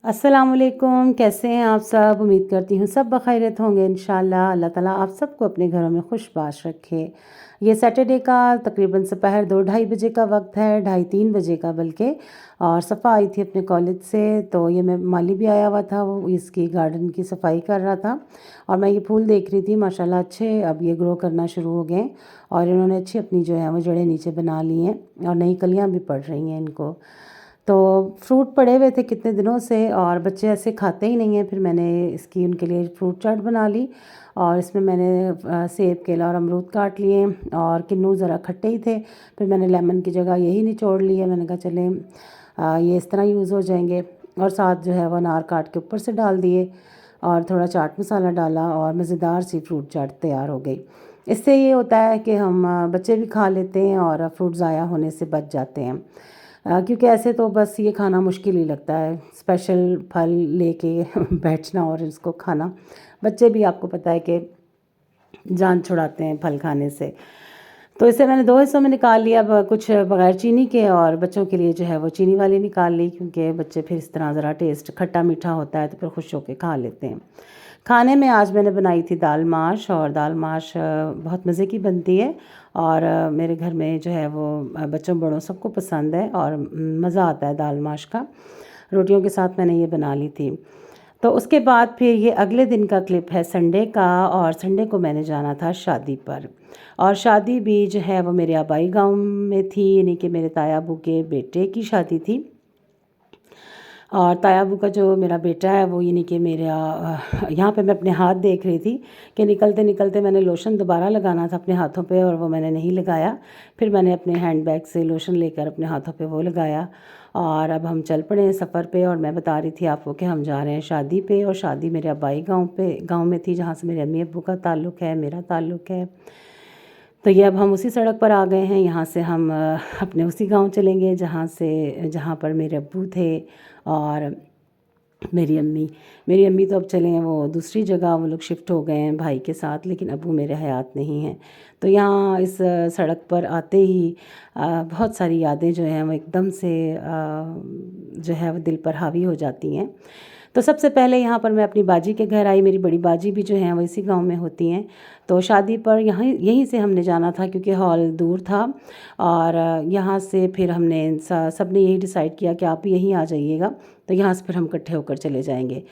अस्सलामुअलैकुम, कैसे हैं आप सब। उम्मीद करती हूँ सब बखैरियत होंगे इंशाल्लाह। अल्लाह ताला आप सबको अपने घरों में खुशबाश रखे। ये सैटरडे का तकरीबन दोपहर 2 ढाई बजे का वक्त है, ढाई 3 बजे का बल्कि। और सफ़ा आई थी अपने कॉलेज से, तो ये मैं माली भी आया हुआ था, वो इसकी गार्डन की सफाई कर रहा था और मैं ये फूल देख रही थी। माशाल्लाह अच्छे अब ये ग्रो करना शुरू हो गए और इन्होंने अच्छी अपनी जो है वो जड़ें नीचे बना ली हैं और नई कलियाँ भी पड़ रही हैं इनको। तो फ्रूट पड़े हुए थे कितने दिनों से और बच्चे ऐसे खाते ही नहीं हैं। फिर मैंने इसकी उनके लिए फ्रूट चाट बना ली और इसमें मैंने सेब, केला और अमरूद काट लिए और किन्नू ज़रा खट्टे ही थे। फिर मैंने लेमन की जगह यही निचोड़ लिए। मैंने कहा चलें ये इस तरह यूज़ हो जाएंगे। और साथ जो है वो अनार काट के ऊपर से डाल दिए और थोड़ा चाट मसाला डाला और मज़ेदार सी फ्रूट चाट तैयार हो गई। इससे ये होता है कि हम बच्चे भी खा लेते हैं और फ्रूट ज़ाया होने से बच जाते हैं। क्योंकि ऐसे तो बस ये खाना मुश्किल ही लगता है, स्पेशल फल लेके बैठना और इसको खाना। बच्चे भी आपको पता है कि जान छुड़ाते हैं फल खाने से। तो इसे मैंने 2 हिस्सों में निकाल लिया, अब कुछ बगैर चीनी के और बच्चों के लिए जो है वो चीनी वाली निकाल ली, क्योंकि बच्चे फिर इस तरह ज़रा टेस्ट खट्टा मीठा होता है तो फिर खुश होकर खा लेते हैं। खाने में आज मैंने बनाई थी दाल माश, और दाल माश बहुत मज़े की बनती है और मेरे घर में जो है वो बच्चों बड़ों सबको पसंद है और मज़ा आता है दाल माश का। रोटियों के साथ मैंने ये बना ली थी। तो उसके बाद फिर ये अगले दिन का क्लिप है संडे का, और संडे को मैंने जाना था शादी पर। और शादी भी जो है वो मेरे आबाई गांव में थी, यानी कि मेरे ताया अबू के बेटे की शादी थी। और ताया अबू का जो मेरा बेटा है वो, यानी कि मेरा यहाँ पे मैं अपने हाथ देख रही थी कि निकलते निकलते मैंने लोशन दोबारा लगाना था अपने हाथों पे और वो मैंने नहीं लगाया। फिर मैंने अपने हैंड बैग से लोशन लेकर अपने हाथों पे वो लगाया और अब हम चल पड़े हैं सफ़र पे। और मैं बता रही थी आपको कि हम जा रहे हैं शादी पे, और शादी मेरे आबाई गाँव में थी, जहाँ से मेरे अम्मी अब्बू का ताल्लुक़ है, मेरा ताल्लुक़ है। तो ये अब हम उसी सड़क पर आ गए हैं। यहाँ से हम अपने उसी गांव चलेंगे जहाँ पर मेरे अब्बू थे और मेरी अम्मी तो अब चले हैं वो दूसरी जगह, वो लोग शिफ्ट हो गए हैं भाई के साथ, लेकिन अब्बू मेरे हयात नहीं हैं। तो यहाँ इस सड़क पर आते ही बहुत सारी यादें जो हैं वो एकदम से जो है वो दिल पर हावी हो जाती हैं। तो सबसे पहले यहाँ पर मैं अपनी बाजी के घर आई। मेरी बड़ी बाजी भी जो हैं वो इसी गांव में होती हैं। तो शादी पर यहीं से हमने जाना था, क्योंकि हॉल दूर था। और यहाँ से फिर हमने सब ने यही डिसाइड किया कि आप भी यहीं आ जाइएगा, तो यहाँ से फिर हम इकट्ठे होकर चले जाएंगे।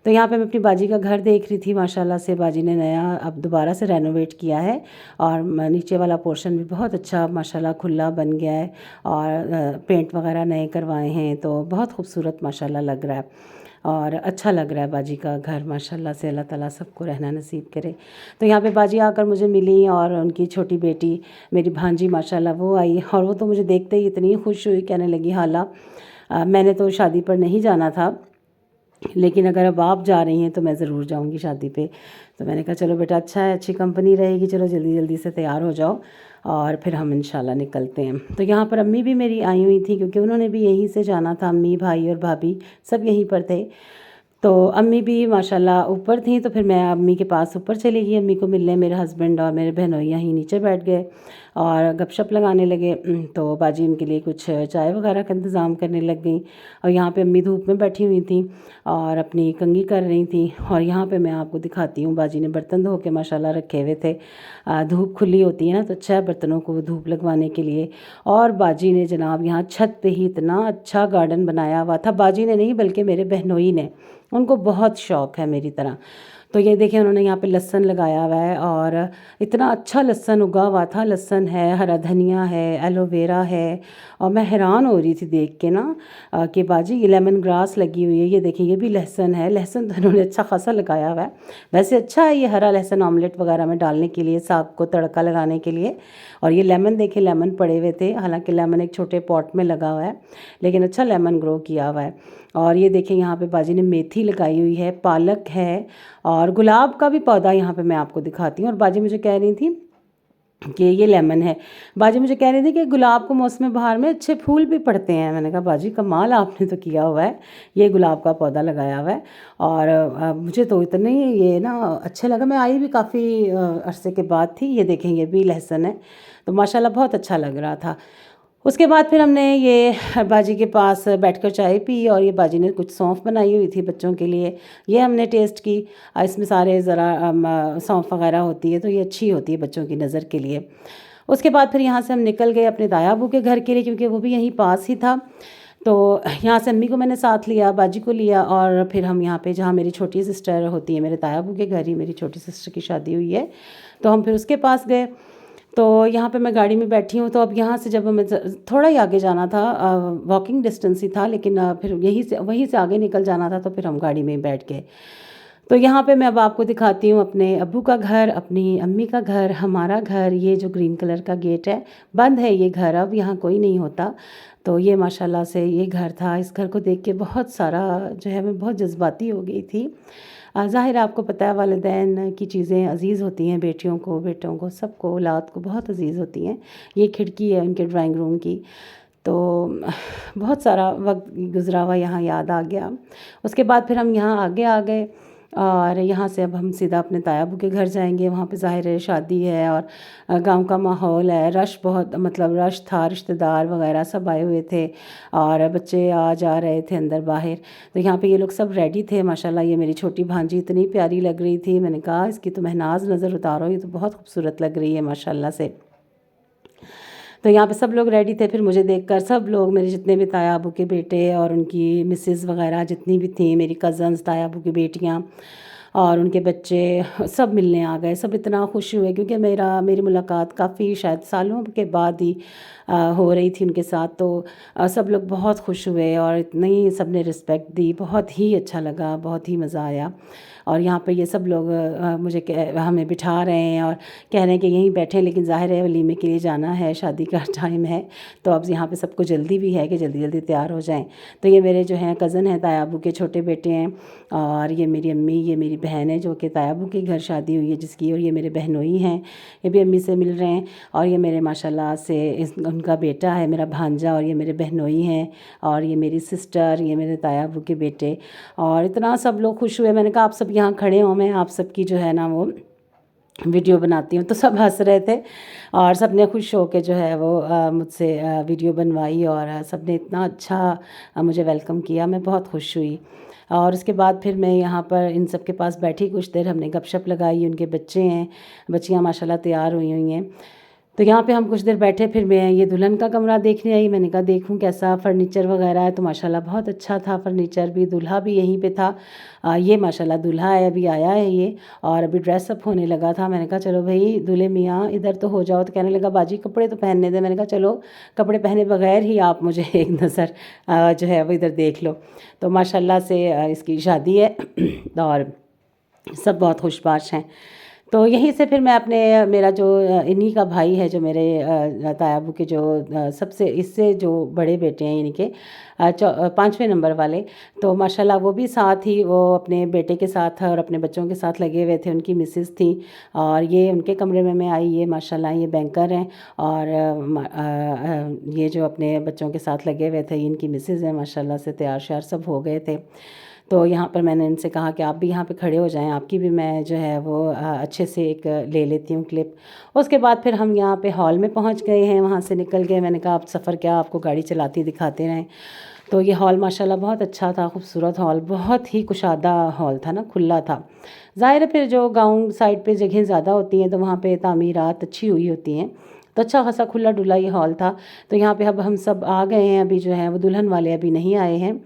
तो यहाँ पे मैं अपनी बाजी का घर देख रही थी। माशाल्लाह से बाजी ने नया अब दोबारा से रेनोवेट किया है और नीचे वाला पोर्शन भी बहुत अच्छा माशाल्लाह खुला बन गया है और पेंट वगैरह नए करवाए हैं, तो बहुत खूबसूरत माशाल्लाह लग रहा है और अच्छा लग रहा है बाजी का घर। माशाल्लाह से अल्लाह ताला सबको रहना नसीब करे। तो यहाँ पे बाजी आकर मुझे मिली और उनकी छोटी बेटी मेरी भांजी माशाल्लाह वो आई, और वो तो मुझे देखते ही इतनी खुश हुई, कहने लगी हाला मैंने तो शादी पर नहीं जाना था, लेकिन अगर अब आप जा रही हैं तो मैं ज़रूर जाऊंगी शादी पे। तो मैंने कहा चलो बेटा अच्छा है, अच्छी कंपनी रहेगी, चलो जल्दी जल्दी से तैयार हो जाओ और फिर हम इंशाल्लाह निकलते हैं। तो यहाँ पर अम्मी भी मेरी आई हुई थी, क्योंकि उन्होंने भी यहीं से जाना था। अम्मी, भाई और भाभी सब यहीं पर थे। तो अम्मी भी माशाल्लाह ऊपर थी, तो फिर मैं अम्मी के पास ऊपर चली गई अम्मी को मिलने। मेरे हस्बैंड और मेरे बहनोई यहीं नीचे बैठ गए और गपशप लगाने लगे। तो बाजी उनके लिए कुछ चाय वगैरह का इंतज़ाम करने लग गई। और यहाँ पे अम्मी धूप में बैठी हुई थी और अपनी कंघी कर रही थी। और यहाँ पे मैं आपको दिखाती हूँ, बाजी ने बर्तन धो के माशाल्लाह रखे हुए थे। धूप खुली होती है ना, तो अच्छा है बर्तनों को धूप लगवाने के लिए। और बाजी ने जनाब यहाँ छत पे ही इतना अच्छा गार्डन बनाया हुआ था। बाजी ने नहीं बल्कि मेरे बहनोई ने, उनको बहुत शौक़ है मेरी तरह। तो ये देखिए उन्होंने यहाँ पे लहसुन लगाया हुआ है और इतना अच्छा लहसुन उगा हुआ था। लहसुन है, हरा धनिया है, एलोवेरा है, और मैं हैरान हो रही थी देख के ना कि बाजी ये लेमन ग्रास लगी हुई है। ये देखिए ये भी लहसुन है। लहसुन तो उन्होंने अच्छा खासा लगाया हुआ है। वैसे अच्छा है ये हरा लहसुन ऑमलेट वगैरह में डालने के लिए, साग को तड़का लगाने के लिए। और ये लेमन देखिए, लेमन पड़े हुए थे, हालांकि लेमन एक छोटे पॉट में लगा हुआ है, लेकिन अच्छा लेमन ग्रो किया हुआ है। और ये देखिए यहाँ पे बाजी ने मेथी लगाई हुई है, पालक है और गुलाब का भी पौधा यहाँ पे मैं आपको दिखाती हूँ। और बाजी मुझे कह रही थी कि ये लेमन है। बाजी मुझे कह रही थी कि गुलाब को मौसम बहार में अच्छे फूल भी पड़ते हैं। मैंने कहा बाजी कमाल आपने तो किया हुआ है, ये गुलाब का पौधा लगाया हुआ है। और मुझे तो इतने ये ना अच्छे लगा। मैं आई भी काफ़ी अरसे के बाद थी। ये देखें ये भी लहसुन है, तो माशाल्लाह बहुत अच्छा लग रहा था। उसके बाद फिर हमने ये बाजी के पास बैठकर चाय पी और ये बाजी ने कुछ सौंफ बनाई हुई थी बच्चों के लिए, ये हमने टेस्ट की। इसमें सारे ज़रा सौंफ वगैरह होती है तो ये अच्छी होती है बच्चों की नज़र के लिए। उसके बाद फिर यहाँ से हम निकल गए अपने दाया अबू के घर के लिए, क्योंकि वो भी यहीं पास ही था। तो यहाँ से अम्मी को मैंने साथ लिया, बाजी को लिया, और फिर हम यहाँ पे जहाँ मेरी छोटी सिस्टर होती है, मेरे ताया अबू के घर ही मेरी छोटी सिस्टर की शादी हुई है, तो हम फिर उसके पास गए। तो यहाँ पे मैं गाड़ी में बैठी हूँ, तो अब यहाँ से जब हमें थोड़ा ही आगे जाना था, वॉकिंग डिस्टेंस ही था, लेकिन फिर वहीं से आगे निकल जाना था, तो फिर हम गाड़ी में ही बैठ गए। तो यहाँ पे मैं अब आपको दिखाती हूँ अपने अब्बू का घर, अपनी अम्मी का घर, हमारा घर। ये जो ग्रीन कलर का गेट है, बंद है ये घर, अब यहाँ कोई नहीं होता। तो ये माशाल्लाह से ये घर था। इस घर को देख के बहुत सारा जो है मैं बहुत जज्बाती हो गई थी। ज़ाहिर आपको पता है वालिदैन की चीज़ें अज़ीज़ होती हैं, बेटियों को, बेटों को, सबको, औलाद को बहुत अज़ीज़ होती हैं। ये खिड़की है उनके ड्राइंग रूम की, तो बहुत सारा वक्त गुज़रा हुआ यहाँ याद आ गया। उसके बाद फिर हम यहाँ आगे आ गए, और यहाँ से अब हम सीधा अपने ताया अबू के घर जाएंगे। वहाँ पे ज़ाहिर है शादी है, और गांव का माहौल है, रश बहुत, मतलब रश था, रिश्तेदार वगैरह सब आए हुए थे, और बच्चे आ जा रहे थे अंदर बाहर। तो यहाँ पे ये लोग सब रेडी थे माशाल्लाह। ये मेरी छोटी भांजी इतनी प्यारी लग रही थी, मैंने कहा इसकी तो महनाज नज़र उतारो, ये तो बहुत खूबसूरत लग रही है माशाल्लाह से। तो यहाँ पे सब लोग रेडी थे। फिर मुझे देखकर सब लोग, मेरे जितने भी ताया अबू के बेटे और उनकी मिसेस वगैरह जितनी भी थी, मेरी कज़न्स, ताया अबू की बेटियाँ और उनके बच्चे, सब मिलने आ गए। सब इतना खुश हुए, क्योंकि मेरी मुलाकात काफ़ी शायद सालों के बाद ही हो रही थी उनके साथ। तो सब लोग बहुत खुश हुए और इतनी सब ने रिस्पेक्ट दी, बहुत ही अच्छा लगा, बहुत ही मज़ा आया। और यहाँ पे ये सब लोग हमें बिठा रहे हैं और कह रहे हैं कि यहीं बैठें, लेकिन ज़ाहिर है वलीमे के लिए जाना है, शादी का टाइम है, तो अब यहाँ पे सबको जल्दी भी है कि जल्दी जल्दी तैयार हो जाएं। तो ये मेरे जो हैं कज़न हैं, ताया अबू के छोटे बेटे हैं, और ये मेरी अम्मी, ये मेरी बहन है जो कि ताया अबू के घर शादी हुई है जिसकी, और ये मेरे बहनोई हैं, ये भी अम्मी से मिल रहे हैं। और ये मेरे माशाल्लाह से उनका बेटा है मेरा भांजा, और ये मेरे बहनोई हैं, और ये मेरी सिस्टर, ये मेरे ताया अबू के बेटे। और इतना सब लोग खुश हुए। मैंने कहा आप सब यहाँ खड़े हो, मैं आप सबकी जो है ना वो वीडियो बनाती हूँ। तो सब हंस रहे थे, और सब ने खुश हो के जो है वो मुझसे वीडियो बनवाई, और सब ने इतना अच्छा मुझे वेलकम किया, मैं बहुत खुश हुई। और उसके बाद फिर मैं यहाँ पर इन सब के पास बैठी, कुछ देर हमने गपशप लगाई। उनके बच्चे हैं, बच्चियाँ माशाल्लाह तैयार हुई हुई हैं। तो यहाँ पे हम कुछ देर बैठे, फिर मैं ये दुल्हन का कमरा देखने आई। मैंने कहा देखूँ कैसा फ़र्नीचर वगैरह है, तो माशाल्लाह बहुत अच्छा था फ़र्नीचर भी। दूल्हा भी यहीं पे था। ये माशाल्लाह दूल्हा है, अभी आया है ये, और अभी ड्रेसअप होने लगा था। मैंने कहा चलो भाई दूल्हे मियाँ इधर तो हो जाओ। तो कहने लगा बाजी कपड़े तो पहनने दे। मैंने कहा चलो कपड़े पहने बगैर ही आप मुझे एक नज़र जो है वो इधर देख लो। तो माशाल्लाह से इसकी शादी है और सब बहुत खुशबाश हैं। तो यहीं से फिर मैं अपने मेरा जो इन्हीं का भाई है, जो मेरे ताया अबू के जो सबसे इससे जो बड़े बेटे हैं इनके 5वें नंबर वाले, तो माशाल्लाह वो भी साथ ही, वो अपने बेटे के साथ और अपने बच्चों के साथ लगे हुए थे। उनकी मिसेस थी, और ये उनके कमरे में मैं आई। ये माशाल्लाह ये बैंकर हैं, और ये जो अपने बच्चों के साथ लगे हुए थे इनकी मिसेस हैं। माशाल्लाह से तैयार श्यार सब हो गए थे। तो यहाँ पर मैंने इनसे कहा कि आप भी यहाँ पे खड़े हो जाएं, आपकी भी मैं जो है वो अच्छे से एक ले लेती हूँ क्लिप। उसके बाद फिर हम यहाँ पे हॉल में पहुँच गए हैं, वहाँ से निकल गए। मैंने कहा आप सफ़र क्या, आपको गाड़ी चलाती दिखाते रहें। तो ये हॉल माशाल्लाह बहुत अच्छा था, खूबसूरत हॉल, बहुत ही कुशादा हॉल था ना, खुला था। ज़ाहिर है फिर जो गाँव साइड पे जगह ज़्यादा होती हैं तो वहाँ पे तामीरात अच्छी हुई होती हैं, तो अच्छा खासा खुला डुला ये हॉल था। तो यहाँ पे अब हम सब आ गए हैं, अभी जो है वो दुल्हन वाले अभी नहीं आए हैं।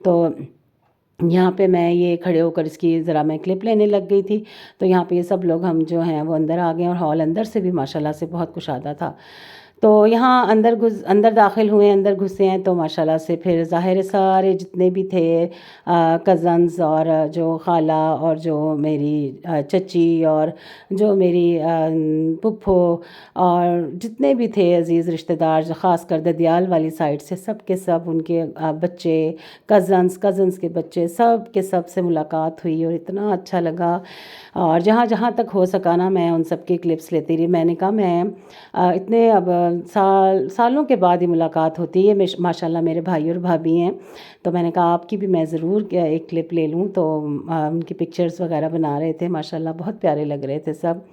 तो यहाँ पे मैं ये खड़े होकर इसकी ज़रा मैं क्लिप लेने लग गई थी। तो यहाँ पे ये सब लोग हम जो हैं वो अंदर आ गए, और हॉल अंदर से भी माशाल्लाह से बहुत कुशादा था। तो यहाँ अंदर दाखिल हुए, अंदर घुसे हैं, तो माशाल्लाह से फिर ज़ाहिर है सारे जितने भी थे कज़न्स, और जो खाला, और जो मेरी चची, और जो मेरी फुफ्फो, और जितने भी थे अज़ीज़ रिश्तेदार, जो ख़ास कर ददियाल वाली साइड से, सब के सब उनके बच्चे, कज़न्स के बच्चे, सब के सब से मुलाकात हुई, और इतना अच्छा लगा। और जहाँ जहाँ तक हो सका ना मैं उन सब की क्लिप्स लेती रही। मैंने कहा मैं इतने अब सालों के बाद ही मुलाकात होती है, माशाल्लाह मेरे भाई और भाभी हैं। तो मैंने कहा आपकी भी मैं ज़रूर एक क्लिप ले लूँ। तो उनकी पिक्चर्स वगैरह बना रहे थे, माशाल्लाह बहुत प्यारे लग रहे थे सब।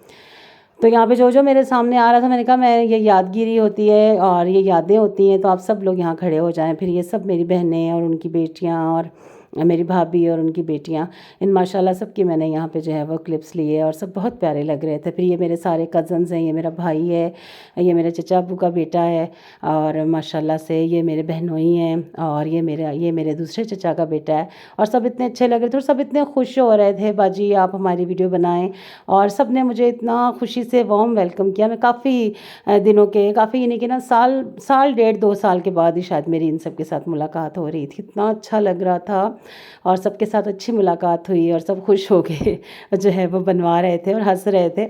तो यहाँ पे जो जो मेरे सामने आ रहा था, मैंने कहा मैं ये यादगिरी होती है और ये यादें होती हैं, तो आप सब लोग यहाँ खड़े हो जाएं। फिर ये सब मेरी बहनें और उनकी बेटियाँ और मेरी भाभी और उनकी बेटियाँ, इन माशाल्लाह सब की मैंने यहाँ पे जो है वो क्लिप्स लिए और सब बहुत प्यारे लग रहे थे। फिर ये मेरे सारे कज़न्स हैं, ये मेरा भाई है, ये मेरे चचा अब्बू का बेटा है, और माशाल्लाह से ये मेरे बहनोई हैं, और ये मेरे दूसरे चचा का बेटा है। और सब इतने अच्छे लग रहे थे और सब इतने खुश हो रहे थे, बाजी आप हमारी वीडियो बनाएं। और सब ने मुझे इतना खुशी से वार्म वेलकम किया। मैं काफ़ी दिनों के, काफ़ी यानी कि ना साल डेढ़ 2 साल के बाद ही शायद मेरी इन सब के साथ मुलाकात हो रही थी। इतना अच्छा लग रहा था और सबके साथ अच्छी मुलाकात हुई और सब खुश हो गए जो है वो बनवा रहे थे और हंस रहे थे।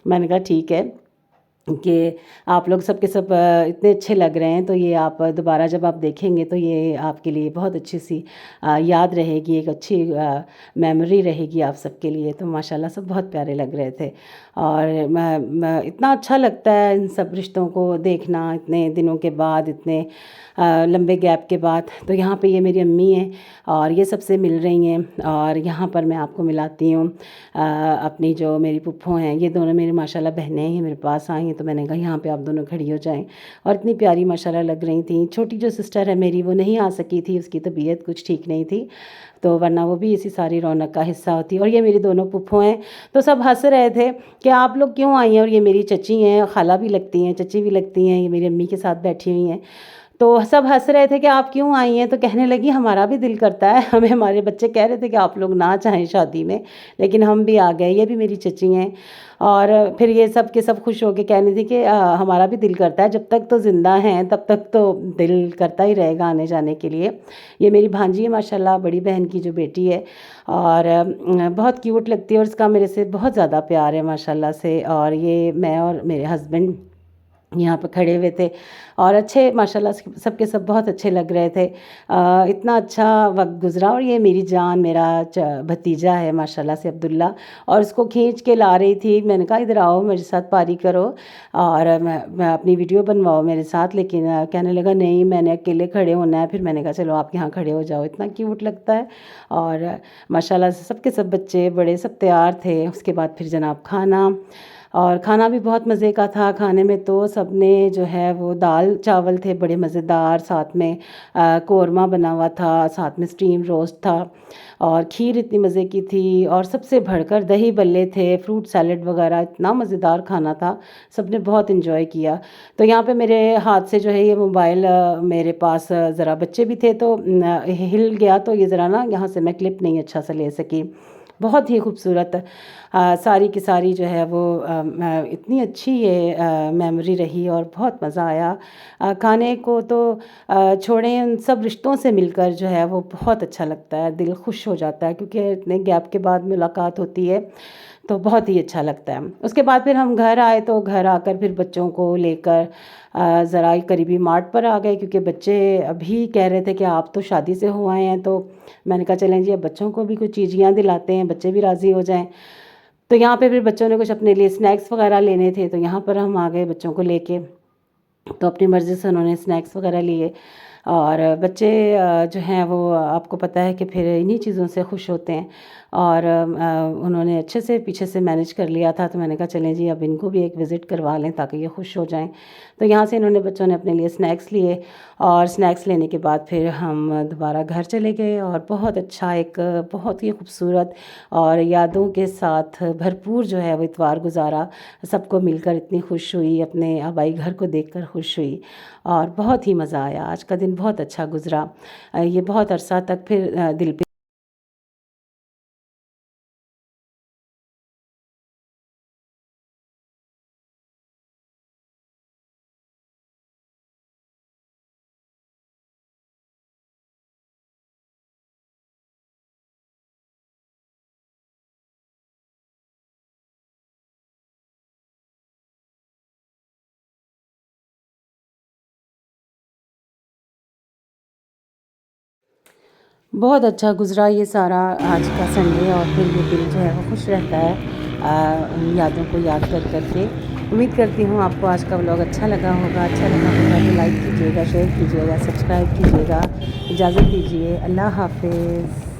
मैंने कहा ठीक है कि आप लोग सब के सब इतने अच्छे लग रहे हैं, तो ये आप दोबारा जब आप देखेंगे तो ये आपके लिए बहुत अच्छी सी याद रहेगी, एक अच्छी मेमोरी रहेगी आप सबके लिए। तो माशाल्लाह सब बहुत प्यारे लग रहे थे। और मैं इतना अच्छा लगता है इन सब रिश्तों को देखना इतने दिनों के बाद, इतने लंबे गैप के बाद। तो यहाँ पे ये मेरी अम्मी हैं और ये सबसे मिल रही हैं, और यहाँ पर मैं आपको मिलाती हूँ अपनी जो मेरी पुप्पो हैं। ये दोनों मेरी माशाल्लाह बहनें हैं, मेरे पास आई हैं, तो मैंने कहा यहाँ पे आप दोनों खड़ी हो जाएं। और इतनी प्यारी माशाल्लाह लग रही थी। छोटी जो सिस्टर है मेरी, वो नहीं आ सकी थी, उसकी तबीयत कुछ ठीक नहीं थी, तो वरना वो भी इसी सारी रौनक का हिस्सा होती। और ये मेरी दोनों पुप्पो हैं। तो सब हंस रहे थे कि आप लोग क्यों आई हैं, और ये मेरी चची हैं, खाला भी लगती हैं, चची भी लगती हैं, ये मेरी अम्मी के साथ बैठी हुई हैं। तो सब हंस रहे थे कि आप क्यों आई हैं। तो कहने लगी हमारा भी दिल करता है, हमें हमारे बच्चे कह रहे थे कि आप लोग ना चाहें शादी में, लेकिन हम भी आ गए। ये भी मेरी चची हैं। और फिर ये सब के सब खुश होके कहने थी कि हमारा भी दिल करता है, जब तक तो ज़िंदा हैं तब तक तो दिल करता ही रहेगा आने जाने के लिए। ये मेरी भांजी है माशाल्लाह, बड़ी बहन की जो बेटी है, और बहुत क्यूट लगती है और इसका मेरे से बहुत ज़्यादा प्यार है माशाल्लाह से। और ये मैं और मेरे हस्बैंड यहाँ पे खड़े हुए थे और अच्छे माशाल्लाह सबके सब बहुत अच्छे लग रहे थे। इतना अच्छा वक्त गुजरा। और ये मेरी जान, मेरा भतीजा है माशाल्लाह से अब्दुल्ला, और उसको खींच के ला रही थी। मैंने कहा इधर आओ, मेरे साथ पारी करो और मैं अपनी वीडियो बनवाओ मेरे साथ, लेकिन कहने लगा नहीं मैंने अकेले खड़े होना है। फिर मैंने कहा चलो आप यहाँ खड़े हो जाओ। इतना क्यूट लगता है। और माशाल्लाह से सबके सब बच्चे बड़े सब तैयार थे। उसके बाद फिर जनाब खाना, और खाना भी बहुत मज़े का था। खाने में तो सबने जो है वो दाल चावल थे बड़े मज़ेदार, साथ में कोरमा बना हुआ था, साथ में स्टीम रोस्ट था, और खीर इतनी मज़े की थी, और सबसे बढ़कर दही बल्ले थे, फ्रूट सैलेड वगैरह। इतना मज़ेदार खाना था, सबने बहुत इन्जॉय किया। तो यहाँ पे मेरे हाथ से जो है ये मोबाइल मेरे पास ज़रा बच्चे भी थे तो हिल गया, तो ये ज़रा ना यहाँ से मैं क्लिप नहीं अच्छा से ले सकी। बहुत ही खूबसूरत सारी की सारी जो है वो इतनी अच्छी ये मेमोरी रही और बहुत मज़ा आया। खाने को तो छोड़ें, उन सब रिश्तों से मिलकर जो है वो बहुत अच्छा लगता है, दिल खुश हो जाता है, क्योंकि इतने गैप के बाद मुलाकात होती है तो बहुत ही अच्छा लगता है। उसके बाद फिर हम घर आए, तो घर आकर फिर बच्चों को लेकर ज़रा करीबी मार्ट पर आ गए, क्योंकि बच्चे अभी कह रहे थे कि आप तो शादी से हो आए हैं। तो मैंने कहा चलें जी अब बच्चों को भी कुछ चीज़ियाँ दिलाते हैं, बच्चे भी राज़ी हो जाएं। तो यहाँ पे फिर बच्चों ने कुछ अपने लिए स्नैक्स वगैरह लेने थे, तो यहाँ पर हम आ गए बच्चों को लेके। तो अपनी मर्ज़ी से उन्होंने स्नैक्स वगैरह लिए। और बच्चे जो हैं वो आपको पता है कि फिर इन्हीं चीज़ों से खुश होते हैं। और उन्होंने अच्छे से पीछे से मैनेज कर लिया था, तो मैंने कहा चलें जी अब इनको भी एक विज़िट करवा लें ताकि ये खुश हो जाएं। तो यहाँ से इन्होंने बच्चों ने अपने लिए स्नैक्स लिए, और स्नैक्स लेने के बाद फिर हम दोबारा घर चले गए। और बहुत अच्छा, एक बहुत ही खूबसूरत और यादों के साथ भरपूर जो है वो इतवार गुजारा। सबको मिलकर इतनी खुश हुई, अपने आबाई घर को देखकर खुश हुई, और बहुत ही मज़ा आया। आज का दिन बहुत अच्छा गुजरा। ये बहुत अरसा तक फिर दिल पे बहुत अच्छा गुजरा ये सारा आज का संडे। और फिर ये दिल जो है वो खुश रहता है उन यादों को याद कर कर के। उम्मीद करती हूँ आपको आज का व्लॉग अच्छा लगा होगा। अच्छा लगा होगा तो लाइक कीजिएगा, शेयर कीजिएगा, सब्सक्राइब कीजिएगा। इजाज़त दीजिए, अल्लाह हाफिज़।